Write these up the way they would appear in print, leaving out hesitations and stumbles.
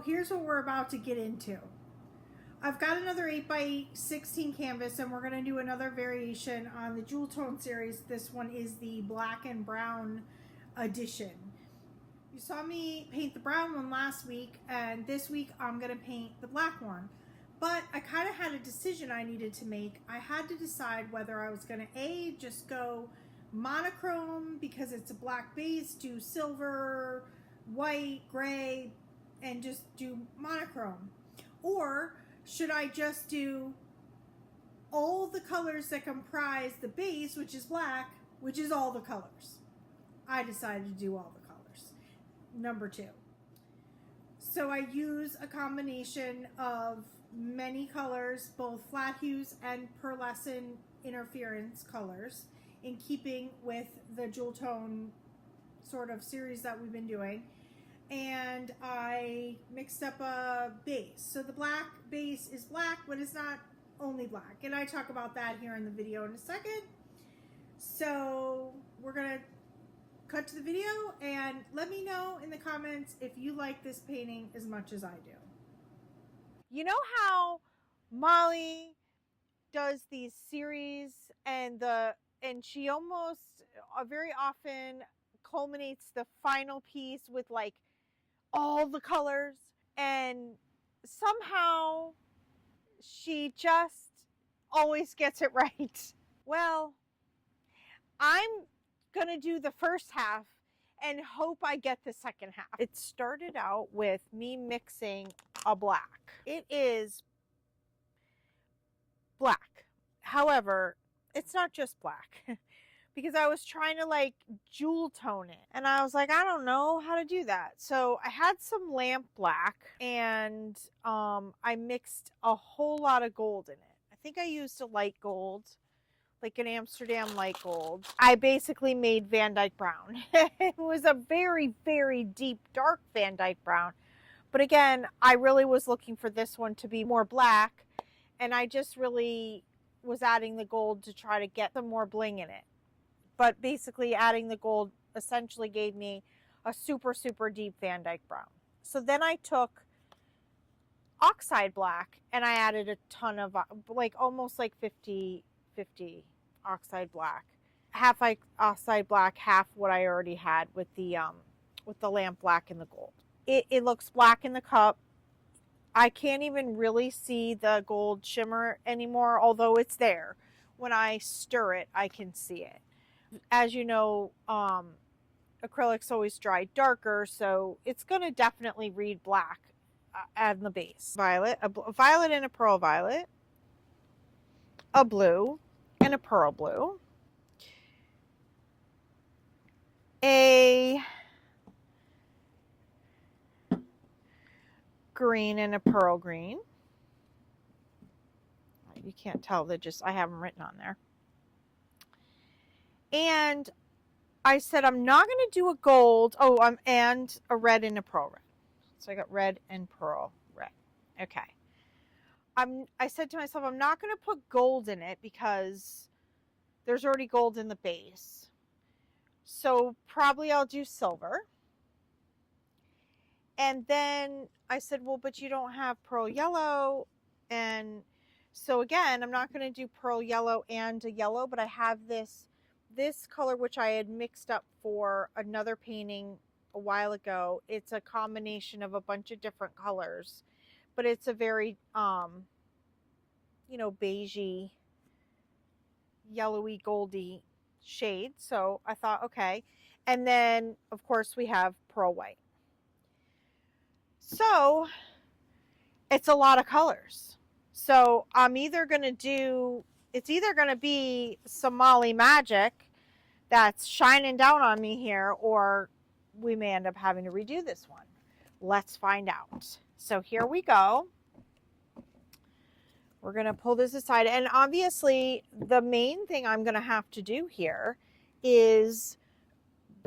here's what we're about to get into. I've got another 8x16 canvas, and we're going to do another variation on the Jewel Tone series. This one is the black and brown edition. You saw me paint the brown one last week, and this week I'm going to paint the black one. But I kind of had a decision I needed to make. I had to decide whether I was going to just go monochrome because it's a black base, do silver, white, gray, and just do monochrome. Or should I just do all the colors that comprise the base, which is black, which is all the colors? I decided to do all the colors. Number 2. So I use a combination of many colors, both flat hues and pearlescent interference colors, in keeping with the Jewel Tone sort of series that we've been doing. And I mixed up a base. So the black base is black, but it's not only black. And I talk about that here in the video in a second. So we're gonna cut to the video and let me know in the comments if you like this painting as much as I do. You know how Molly does these series and she almost very often culminates the final piece with like all the colors, and somehow she just always gets it right. Well, I'm gonna do the first half and hope I get the second half. It started out with me mixing a black. It is black. However, it's not just black because I was trying to like jewel tone it. And I was like, I don't know how to do that. So I had some lamp black and I mixed a whole lot of gold in it. I think I used a light gold, like an Amsterdam light gold. I basically made Van Dyke brown. It was a very, very deep, dark Van Dyke brown. But again, I really was looking for this one to be more black, and I just really was adding the gold to try to get some more bling in it. But basically adding the gold essentially gave me a super, super deep Van Dyke brown. So then I took oxide black and I added a ton of, like almost like 50-50 oxide black. Half oxide black, half what I already had with the lamp black and the gold. It looks black in the cup. I can't even really see the gold shimmer anymore, although it's there. When I stir it, I can see it. As you know, acrylics always dry darker, so it's going to definitely read black on the base. Violet, a violet and a pearl violet, a blue and a pearl blue, a green and a pearl green. You can't tell, I have them written on there. And I said, I'm not going to do a gold. Oh, and a red and a pearl red. So I got red and pearl red. Okay. I said to myself, I'm not going to put gold in it because there's already gold in the base. So probably I'll do silver. And then I said, well, but you don't have pearl yellow. And so again, I'm not going to do pearl yellow and a yellow, but I have this color, which I had mixed up for another painting a while ago. It's a combination of a bunch of different colors, but it's a very, beigey, yellowy, goldy shade. So I thought, okay. And then of course we have pearl white. So it's a lot of colors. So I'm either going to do, it's either going to be some Molly magic that's shining down on me here, or we may end up having to redo this one. Let's find out. So here we go. We're going to pull this aside. And obviously the main thing I'm going to have to do here is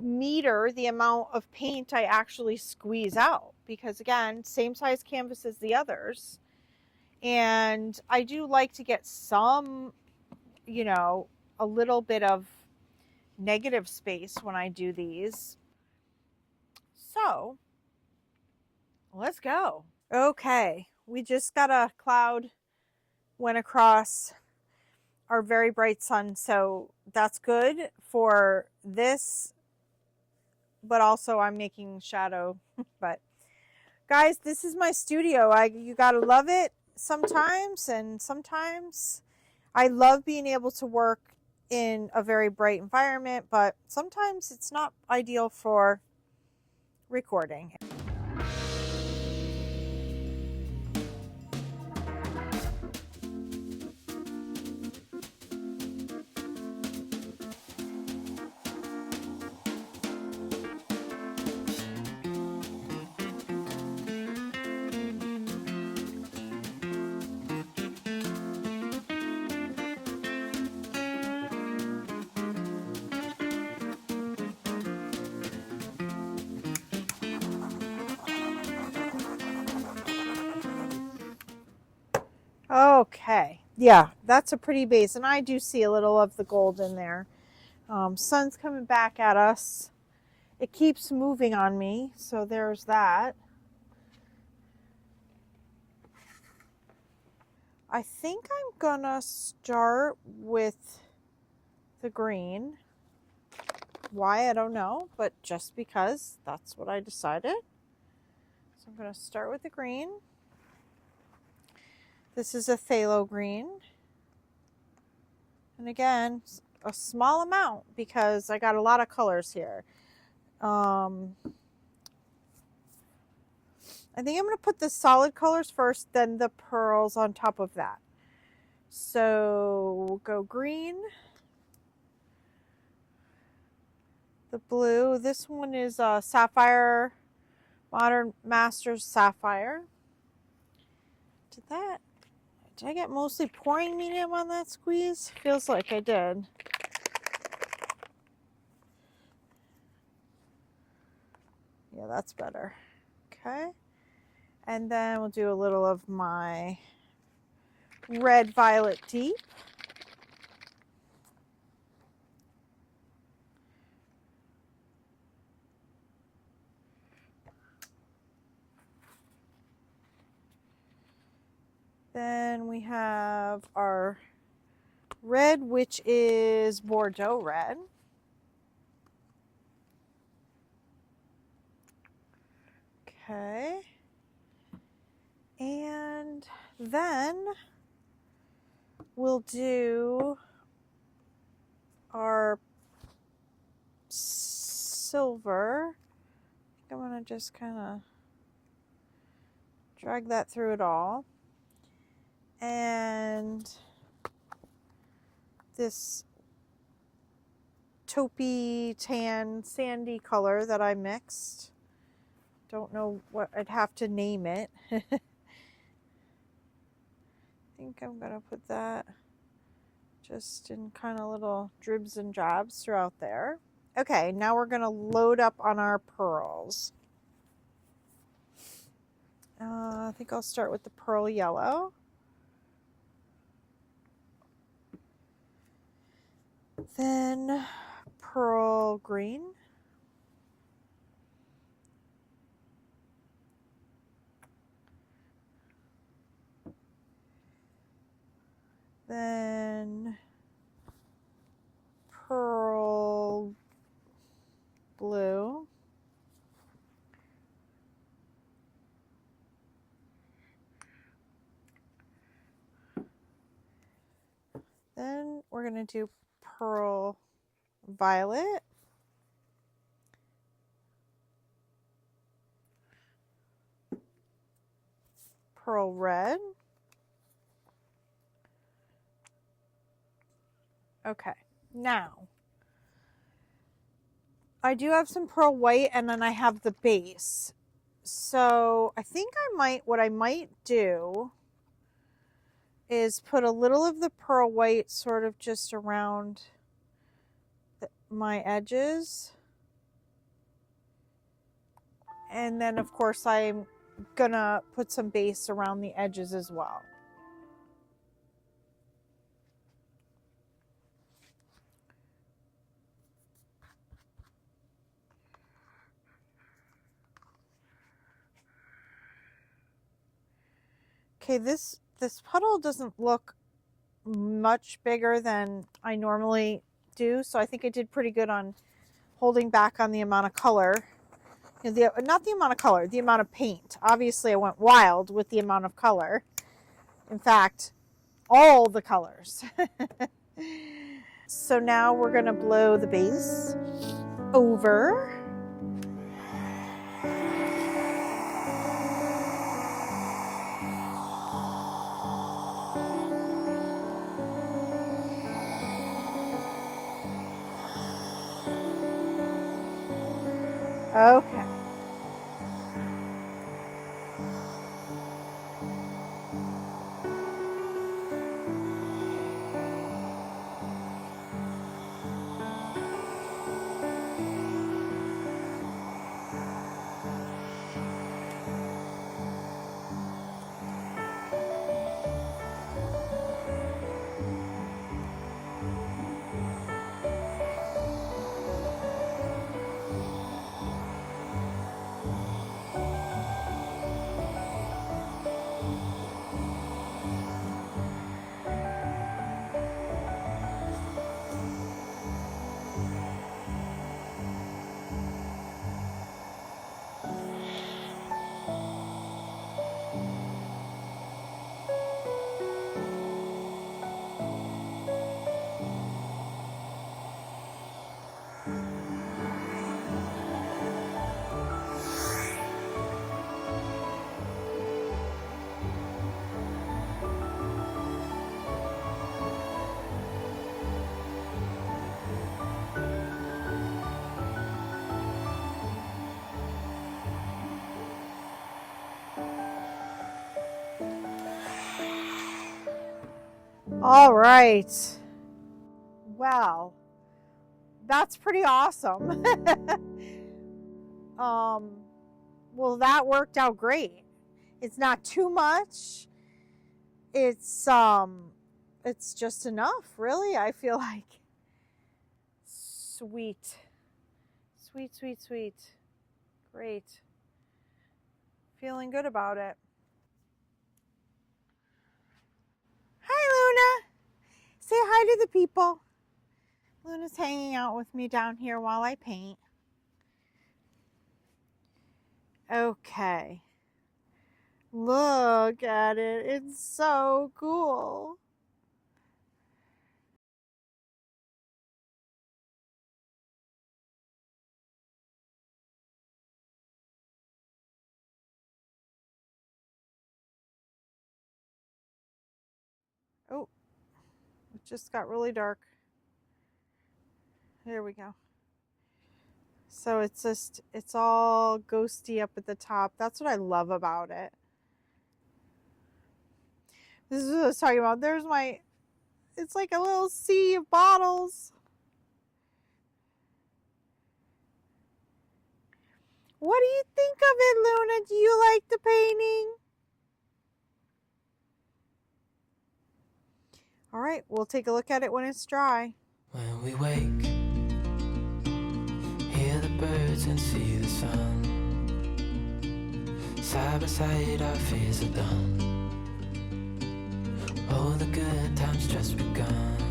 meter the amount of paint I actually squeeze out, because again, same size canvas as the others. And I do like to get some, a little bit of negative space when I do these. So Let's go. Okay, we just got a cloud went across our very bright sun, so that's good for this, but also I'm making shadow. But guys, this is my studio. You gotta love it sometimes, and sometimes I love being able to work in a very bright environment, but sometimes it's not ideal for recording. Okay, yeah, that's a pretty base, and I do see a little of the gold in there. Sun's coming back at us. It keeps moving on me, so there's that. I think I'm gonna start with the green. Why, I don't know, but just because that's what I decided. So I'm gonna start with the green. This is a phthalo green. And again, a small amount because I got a lot of colors here. I think I'm going to put the solid colors first, then the pearls on top of that. So we'll go green. The blue. This one is Sapphire, Modern Masters Sapphire. Did I get mostly pouring medium on that squeeze? Feels like I did. Yeah, that's better. Okay. And then we'll do a little of my red violet deep. Then we have our red, which is Bordeaux red. Okay. And then we'll do our silver. I'm going to just kind of drag that through it all. And this taupey tan sandy color that I mixed. Don't know what I'd have to name it. I think I'm going to put that just in kind of little dribs and drabs throughout there. Okay, now we're going to load up on our pearls. I think I'll start with the pearl yellow. Then pearl green. Then pearl blue. Then we're going to do pearl violet. Pearl red. Okay, now I do have some pearl white, and then I have the base. So I think what I might do is put a little of the pearl white sort of just around my edges. And then of course I'm gonna put some base around the edges as well. Okay, this puddle doesn't look much bigger than I normally do, so I think I did pretty good on holding back on the amount of color. Not the amount of color, the amount of paint. Obviously, I went wild with the amount of color. In fact, all the colors. So now we're going to blow the base over. Okay. All right. Wow. That's pretty awesome. Well, that worked out great. It's not too much. It's just enough, really. I feel like sweet. Sweet, sweet, sweet. Great. Feeling good about it. Hi, Luna. Say hi to the people. Luna's hanging out with me down here while I paint. Okay. Look at it. It's so cool. Oh, it just got really dark. There we go. So it's all ghosty up at the top. That's what I love about it. This is what I was talking about. It's like a little sea of bottles. What do you think of it, Luna? Do you like the painting? All right, we'll take a look at it when it's dry. When we wake, hear the birds and see the sun. Side by side our fears are done. Oh, the good times just begun.